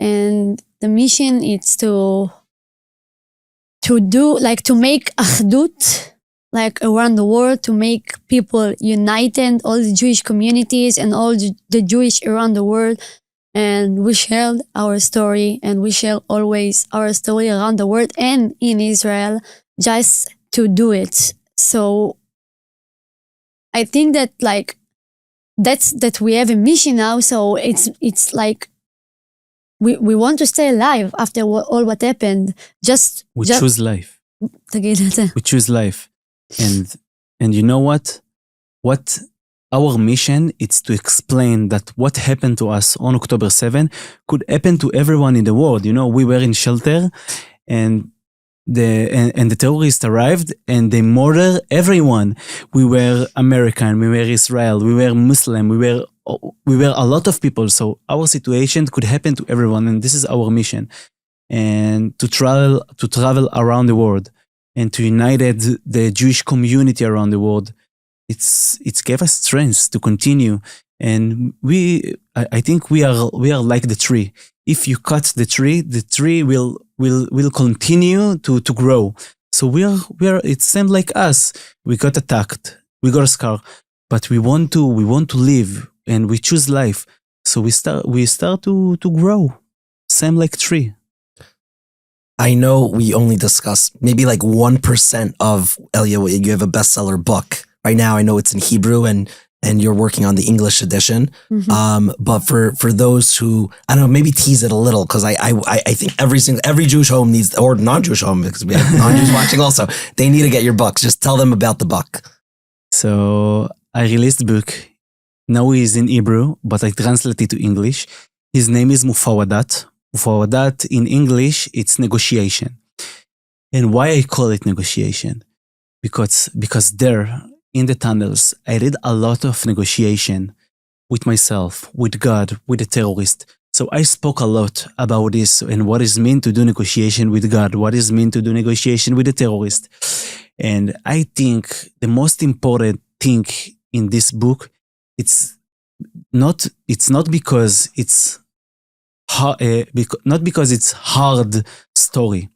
And the mission is to do to make achdut around the world, to make people united, all the Jewish communities and all the Jewish around the world, And we shared our story, and we share always our story around the world and in Israel just to do it. So I think that like that we have a mission now. So it's like we want to stay alive after all what happened. We choose life. תגיד את זה. We choose life. And you know what? What our mission is to explain that what happened to us on October 7 could happen to everyone in the world. You know, we were in shelter and the terrorists arrived and they murdered everyone. We were American, we were Israel, we were Muslim, we were a lot of people. So our situation could happen to everyone, and this is our mission. And to travel around the world and to unite the Jewish community around the world. It's gave us strength to continue. And I think we are like the tree. If you cut the tree will continue to grow. So we are it's same like us. We got attacked, we got a scar, but we want to live and we choose life. So we start to grow. Same like tree. I know we only discussed maybe like 1% of Eliya. You have a bestseller book. Right now, I know it's in Hebrew and you're working on the English edition. Mm-hmm. But for those who, I don't know, maybe tease it a little, because I think every Jewish home needs, or non-Jewish home, because we have non-Jews watching also, they need to get your books. Just tell them about the book. So I released the book. Now he's in Hebrew, but I translated it to English. His name is Mufawadat. Mufawadat in English, it's negotiation. And why I call it negotiation? Because there, in the tunnels, I did a lot of negotiation with myself, with God, with the terrorist. So I spoke a lot about this and what is meant to do negotiation with God, what is meant to do negotiation with the terrorist. And I think the most important thing in this book, it's not because it's not because it's hard story.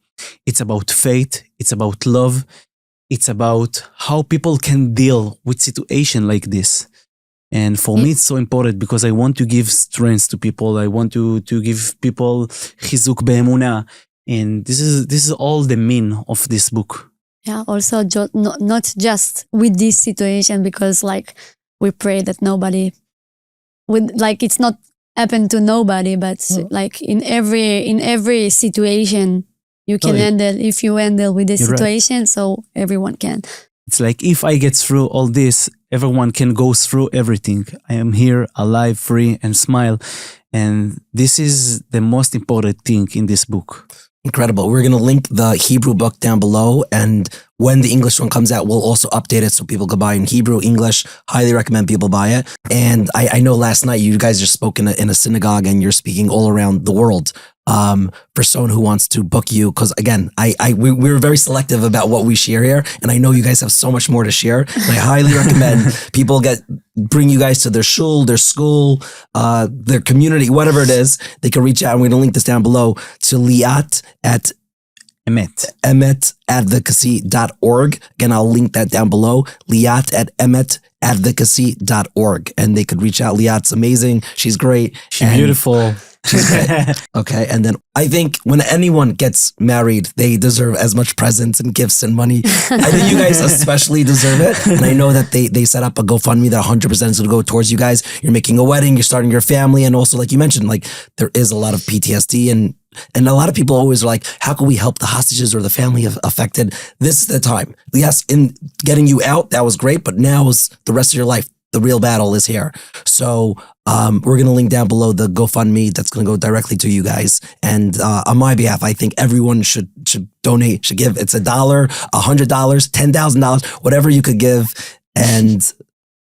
It's about faith. It's about love. It's about how people can deal with situation like this. And for me, it's so important because I want to give strength to people. I want to give people chizuk be'emunah. And this is all the mean of this book. Yeah, also not just with this situation, because like we pray that nobody would, like, it's not happen to nobody, but like in every situation you can handle, if you handle with the situation, right. So everyone can. It's like if I get through all this, everyone can go through everything. I am here, alive, free, and smile. And this is the most important thing in this book. Incredible. We're going to link the Hebrew book down below. And when the English one comes out, we'll also update it so people can buy in Hebrew, English. Highly recommend people buy it. And I know last night you guys just spoke in a synagogue and you're speaking all around the world. For someone who wants to book you, because again, we're very selective about what we share here, and I know you guys have so much more to share. And I highly recommend people bring you guys to their shul, their school, their community, whatever it is. They can reach out, and we're going to link this down below to Liat at emetadvocacy.org. Again, I'll link that down below. Liat at emetadvocacy.org, and they could reach out. Liat's amazing. She's great. She's beautiful. Okay, and then I think when anyone gets married, they deserve as much presents and gifts and money. I think you guys especially deserve it. And I know that they set up a GoFundMe that 100% is going to go towards you guys. You're making a wedding, you're starting your family, and also, like you mentioned, like there is a lot of PTSD and a lot of people always are like, how can we help the hostages or the family affected? This is the time. Yes, in getting you out, that was great, but now is the rest of your life. The real battle is here. So we're going to link down below the GoFundMe that's going to go directly to you guys. And on my behalf, I think everyone should donate, should give. It's $1, $100, $10,000, whatever you could give. And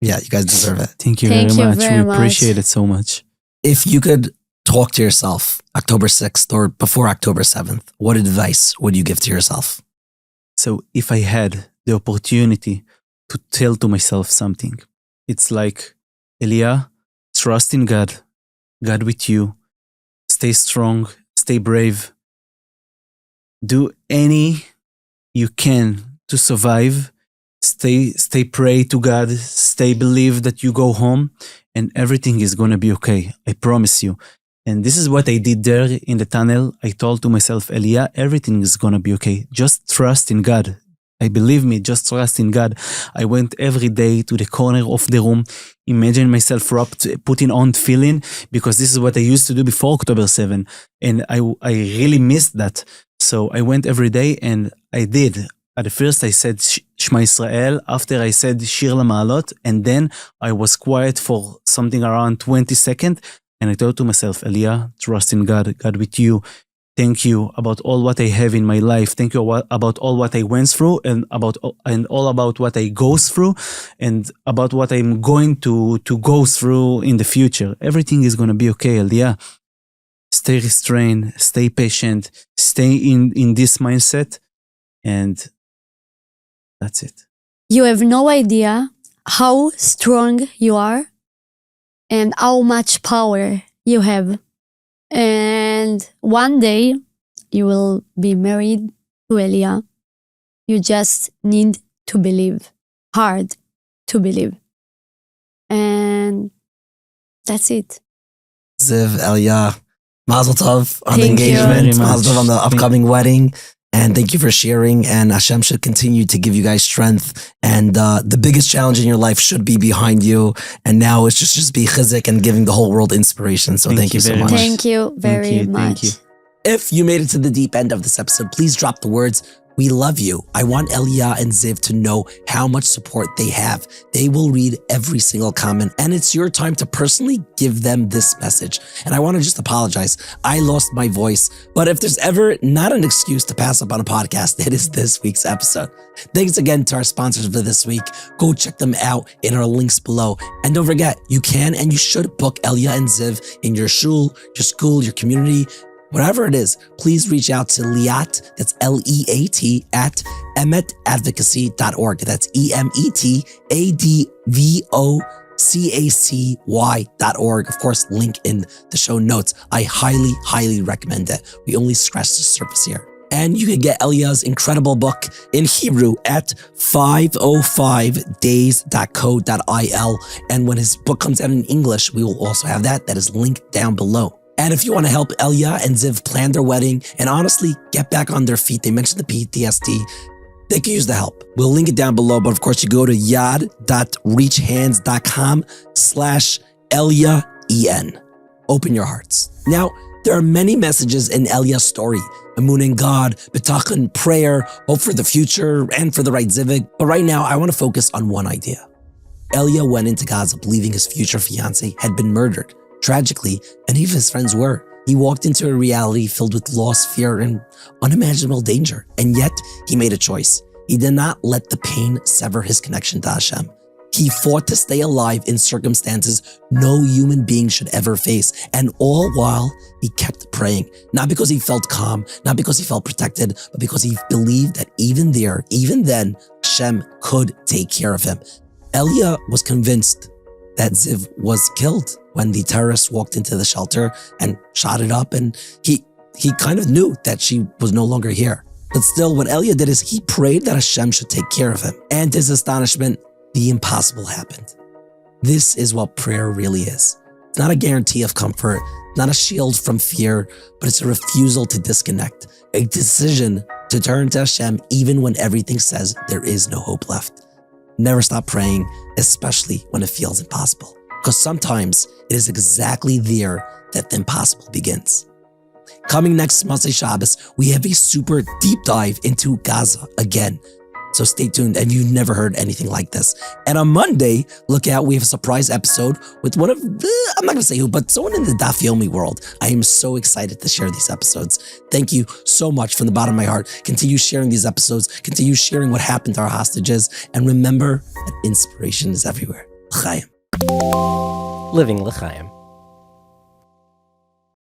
yeah, you guys deserve it. Thank you very much. We appreciate it so much. If you could talk to yourself October 6th or before October 7th, what advice would you give to yourself? So if I had the opportunity to tell to myself something, it's like, Eliya, trust in God, God with you, stay strong, stay brave, do any you can to survive, stay pray to God, stay believe that you go home and everything is going to be okay. I promise you. And this is what I did there in the tunnel. I told to myself, Eliya, everything is going to be okay. Just trust in God. Believe me, just trust in God. I went every day to the corner of the room, imagine myself wrapped, putting on tefillin, because this is what I used to do before October 7. And I really missed that. So I went every day and I did. At first I said Shema Israel, after I said Shir LaMa'alot, and then I was quiet for something around 20 seconds. And I thought to myself, Eliya, trust in God, God with you. Thank you about all what I have in my life. Thank you about all what I went through and all about what I go through and about what I'm going to go through in the future. Everything is going to be okay, Eliya. Stay restrained, stay patient, stay in this mindset, and that's it. You have no idea how strong you are and how much power you have. And one day you will be married to Eliya. You just need to believe, hard to believe. And that's it. Ziv, Eliya, Mazel Tov on the Thank you. engagement, Very much. Mazel Tov on the upcoming wedding. And thank you for sharing. And Hashem should continue to give you guys strength. And the biggest challenge in your life should be behind you. And now it's just be chizik and giving the whole world inspiration. So thank you so very much. much. Thank you very much. Thank you. If you made it to the deep end of this episode, please drop the words, "We love you." I want Eliya and Ziv to know how much support they have. They will read every single comment, and it's your time to personally give them this message. And I want to just apologize. I lost my voice, but if there's ever not an excuse to pass up on a podcast, it is this week's episode. Thanks again to our sponsors for this week. Go check them out in our links below. And don't forget, you can and you should book Eliya and Ziv in your shul, your school, your community, whatever it is. Please reach out to Liat, that's Leat, at emetadvocacy.org. That's emetadvocacy.org. Of course, link in the show notes. I highly, highly recommend it. We only scratched the surface here. And you can get Eliya's incredible book in Hebrew at 505days.co.il. And when his book comes out in English, we will also have that. That is linked down below. And if you want to help Eliya and Ziv plan their wedding and honestly get back on their feet, they mentioned the PTSD, they can use the help. We'll link it down below, but of course you go to yad.reachhands.com/EliyaEN. Open your hearts. Now, there are many messages in Eliya's story. Emunah in God, bitachon, prayer, hope for the future, and for the right zivig. But right now, I want to focus on one idea. Eliya went into Gaza believing his future fiancé had been murdered. Tragically, many of his friends were. He walked into a reality filled with loss, fear, and unimaginable danger. And yet, he made a choice. He did not let the pain sever his connection to Hashem. He fought to stay alive in circumstances no human being should ever face. And all while, he kept praying. Not because he felt calm, not because he felt protected, but because he believed that even there, even then, Hashem could take care of him. Eliya was convinced that Ziv was killed when the terrorists walked into the shelter and shot it up, and he kind of knew that she was no longer here. But still, what Eliya did is he prayed that Hashem should take care of him. And to his astonishment, the impossible happened. This is what prayer really is. It's not a guarantee of comfort, not a shield from fear, but it's a refusal to disconnect, a decision to turn to Hashem even when everything says there is no hope left. Never stop praying, especially when it feels impossible. Because sometimes it is exactly there that the impossible begins. Coming next Motzei Shabbos, we have a super deep dive into Gaza again. So stay tuned, and you've never heard anything like this. And on Monday, look out, we have a surprise episode with one of the, I'm not gonna say who, but someone in the Daf Yomi world. I am so excited to share these episodes. Thank you so much from the bottom of my heart. Continue sharing these episodes, continue sharing what happened to our hostages, and remember that inspiration is everywhere. L'chaim. Living L'chaim.